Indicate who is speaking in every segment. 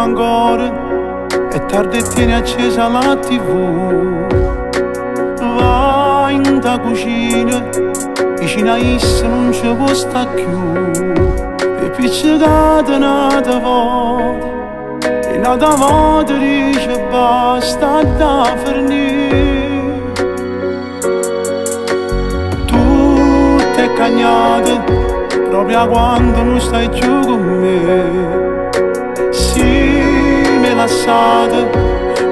Speaker 1: ancora, è tardi e tieni accesa la TV. Vai in ta cucina, vicino a essa non ci può sta più. E piccicata nata volta, e nata volta dice basta da fornire. Tutte cagnate, proprio quando non stai più con me. Sì, me lasciate,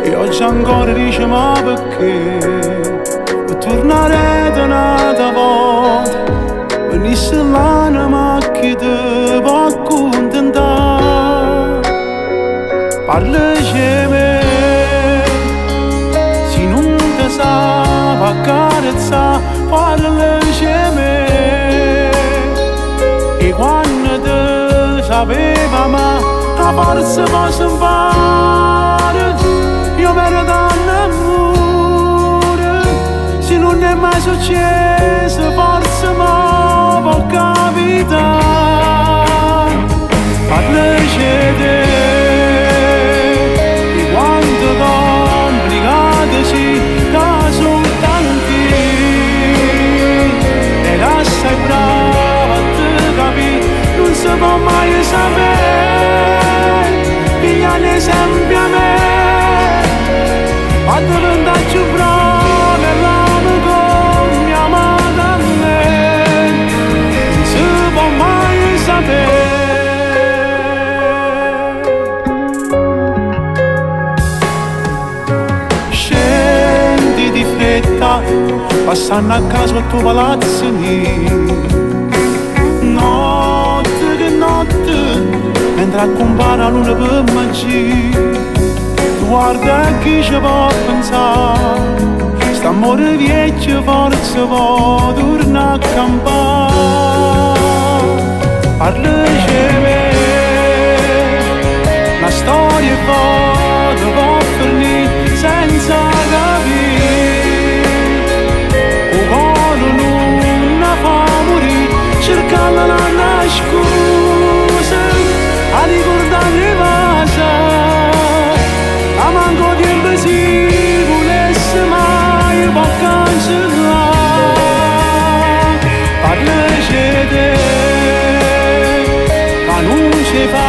Speaker 1: e oggi ancora dice ma perché? Tornare un'altra volta, venisse l'anima che ti può accontentare. Parlaci a me, se non ti sa accarezzare, parlaci a me. E quando ti sapeva ma a forza posso fare, io me ne danno amore. Se non è mai successo, forse mi può capitare. Parlaci a te, di quanto complicate si da soltanto. E la sei brava a te capire, non si può mai sapere. Piglia l'esempio a me, quando vent'anni brava e l'amo con mia amata a me, non si può mai sapere. Scendi di fretta, passando a casa al tuo palazzo notte che notte, mentre accompagna la luna per magia. Guarda chi ci può pensare, st'amore vecchio forse può tornare a campare. Parlaci a me, la storia può finire senza capire. O cuore non la fa morire, cercando la scusa, a ricordare cosa. A manco tempo si volesse mai può cancellare. Parlaci a te, ma non ci fa